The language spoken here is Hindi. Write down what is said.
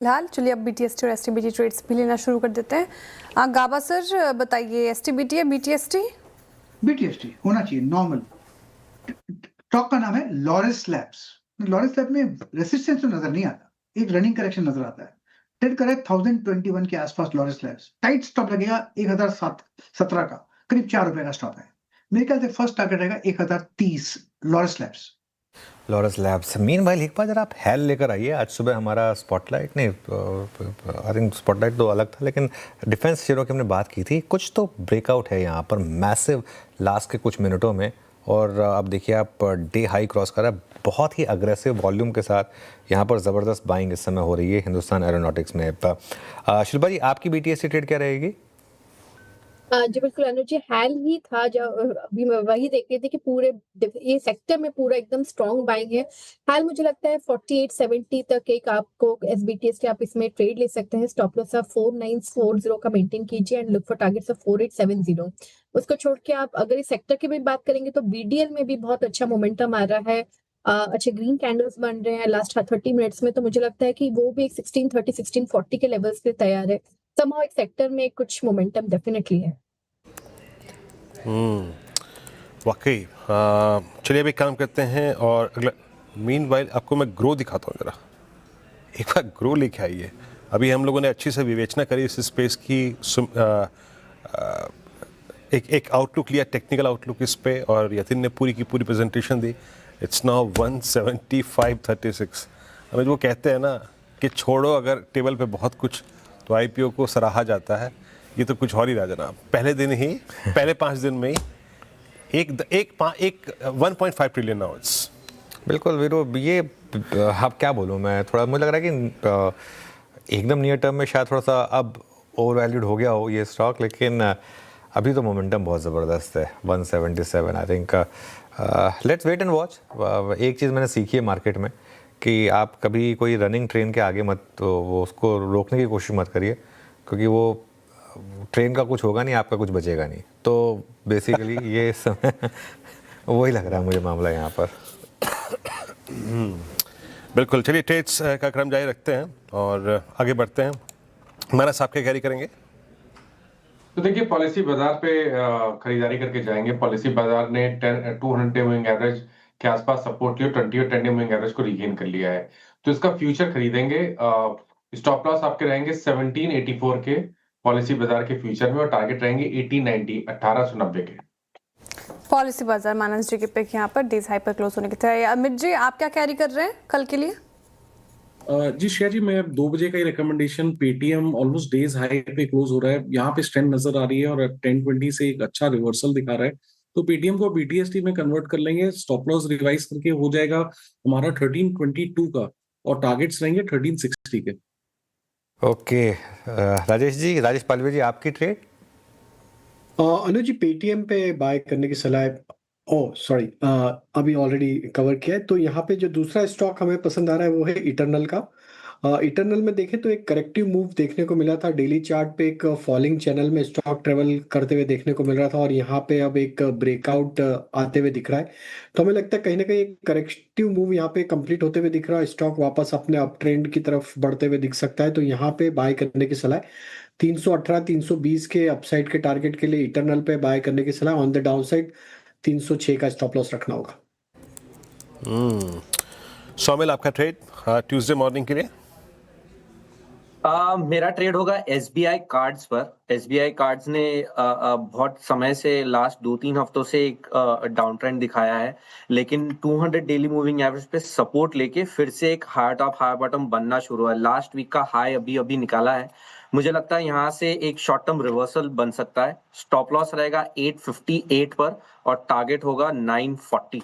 फिलहाल चलिए अब बीटीएसटी और एसटीबीटी ट्रेड्स भी लेना शुरू कर देते हैं। गाबा सर बताइए, एसटीबीटी या बीटीएसटी? बीटीएसटी होना चाहिए नॉर्मल। स्टॉक का नाम है लॉरेस लैब्स। लॉरेस लैब में रेसिस्टेंस तो नजर नहीं आता, एक रनिंग करेक्शन नजर आता है। ट्रेड करे 1021 के आसपास लॉरेस लैब्स। टाइट स्टॉप लगेगा 1017 का, करीब ₹4 का स्टॉप है। मेरे ख्याल से फर्स्ट टारगेट रहेगा 1030 Laureus labs. Laureus labs. Meanwhile एक बार जरा आप हेल लेकर आइए। आज सुबह हमारा स्पॉटलाइट नहीं, आई थिंक स्पॉटलाइट तो अलग था, लेकिन डिफेंस शेयरों की हमने बात की थी। कुछ तो ब्रेकआउट है यहाँ पर मैसिव लास्ट के कुछ मिनटों में, और अब देखिए आप डे हाई क्रॉस कर रहा है। बहुत ही अग्रेसिव वॉल्यूम के साथ यहाँ पर ज़बरदस्त बाइंग इस समय हो रही है हिंदुस्तान एरोनॉटिक्स में। शिल्पा जी, आपकी बीटीएसटी ट्रेड क्या रहेगी? जी बिल्कुल अनुज जी, हाल ही था जब अभी मैं वही देख रही थी कि पूरे ये सेक्टर में पूरा एकदम स्ट्रॉन्ग बाइंग है। हाल मुझे लगता है 4870 तक एक आपको एसबीटीएस के आप इसमें ट्रेड ले सकते हैं। स्टॉप लॉस आप 4940 का मेंटेन कीजिए and look for targets of 4870। उसको छोड़ के आप अगर इस सेक्टर की भी बात करेंगे तो बीडीएल में भी बहुत अच्छा मोमेंटम आ रहा है। अच्छे ग्रीन कैंडल्स बन रहे हैं लास्ट 30 मिनट्स में, तो मुझे लगता है कि वो भी एक 1630 1640 के लेवल्स पे तैयार है। समहाउ एक सेक्टर में कुछ मोमेंटम डेफिनेटली है। वाकई। चलिए अभी काम करते हैं और अगला। मीनवाइल आपको मैं ग्रो दिखाता हूँ, जरा एक बार ग्रो लेके आइए। अभी हम लोगों ने अच्छी से विवेचना करी इस स्पेस की, एक आउटलुक लिया, टेक्निकल आउटलुक इस पे, और यतिन ने पूरी की पूरी प्रेजेंटेशन दी। It's now 175.36। हमें वो कहते हैं ना कि छोड़ो अगर टेबल पे बहुत कुछ तो आईपीओ को सराहा जाता है। ये तो कुछ और ही रहा जनाब। पहले दिन ही, पहले 5 दिन में ही एक 1.5 ट्रिलियन नाउ इट्स। बिल्कुल वीरो, ये अब क्या बोलूँ मैं, थोड़ा मुझे लग रहा है कि एकदम नियर टर्म में शायद थोड़ा सा अब ओवर वैल्यूड हो गया हो ये स्टॉक, लेकिन अभी तो मोमेंटम बहुत ज़बरदस्त है। 177 I think. Let's wait and watch. एक चीज़ मैंने सीखी है मार्केट में कि आप कभी कोई रनिंग ट्रेन के आगे मत, तो वो उसको रोकने की कोशिश मत करिए, क्योंकि वो ट्रेन का कुछ होगा नहीं, आपका कुछ बचेगा नहीं। तो बेसिकली ये समय वही लग रहा है मुझे मामला यहाँ पर। बिल्कुल। चलिए ट्रेड्स का क्रम जारी रखते हैं और आगे बढ़ते हैं। हमारा साहब क्या कैरी करेंगे? तो देखिए, पॉलिसी बाजार पे खरीदारी करके जाएंगे। पॉलिसी बाजार ने 200 डे मूविंग एवरेज के आसपास सपोर्ट लिया, 20 और 10 डे मूविंग एवरेज को रिगेन कर लिया है, तो इसका फ्यूचर खरीदेंगे। स्टॉप लॉस आपके रहेंगे 1784 के पॉलिसी बाजार के फ्यूचर में, और टारगेट रहेंगे 1890 1890 के। पॉलिसी बाजार माइनस जी पे यहाँ पर डेज हाई पर क्लोज होने की तैयारी। अमित जी, आप क्या कैरी कर रहे हैं कल के लिए? जी श्रेया जी, मैं 2 बजे का ही recommendation. Paytm almost day's high पे क्लोज हो रहा है, यहाँ पे स्ट्रेंथ नजर आ रही है और 1020 से एक अच्छा रिवर्सल दिखा रहा है, तो पेटीएम को बीटीएसटी में कन्वर्ट कर लेंगे। स्टॉप लॉस रिवाइज करके हो जाएगा हमारा 1322 का, और टारगेट्स रहेंगे 1360 के। ओके राजेश जी, राजेश पालवे जी, आपकी ट्रेड? अनुज जी, पेटीएम पे बाय करने की सलाह है। ओह सॉरी, अभी ऑलरेडी कवर किया है। तो यहाँ पे जो दूसरा स्टॉक हमें पसंद आ रहा है वो है इटरनल का। इटरनल में देखें तो एक करेक्टिव मूव देखने को मिला था। डेली चार्ट पे एक फॉलिंग चैनल में स्टॉक ट्रेवल करते हुए देखने को मिल रहा था, और यहाँ पे अब एक ब्रेकआउट आते हुए दिख रहा है। तो हमें लगता है कहीं ना कहीं एक करेक्टिव मूव यहाँ पे कंप्लीट होते हुए दिख रहा है। स्टॉक वापस अपने अप ट्रेंड की तरफ बढ़ते हुए दिख सकता है, तो यहाँ पे बाय करने की सलाह है। 318 320 के अपसाइड के टारगेट के लिए इटरनल पे बाय करने की सलाह। ऑन द डाउन साइड 306 का स्टॉप लॉस रखना होगा। सौमिल, आपका ट्रेड ट्यूसडे मॉर्निंग के लिए? मेरा ट्रेड होगा एसबीआई कार्ड्स पर। एसबीआई कार्ड्स ने बहुत समय से लास्ट 2-3 हफ्तों से एक डाउन ट्रेंड दिखाया है, लेकिन 200 डेली मूविंग एवरेज पे सपोर्ट लेके फिर से एक हाई टॉप हाई बॉटम बनना शुरू हुआ है। लास्ट वीक का हाई अभी अभी निकाला है। मुझे लगता है यहाँ से एक शॉर्ट टर्म रिवर्सल बन सकता है। स्टॉप लॉस रहेगा 858 पर और टारगेट होगा 940।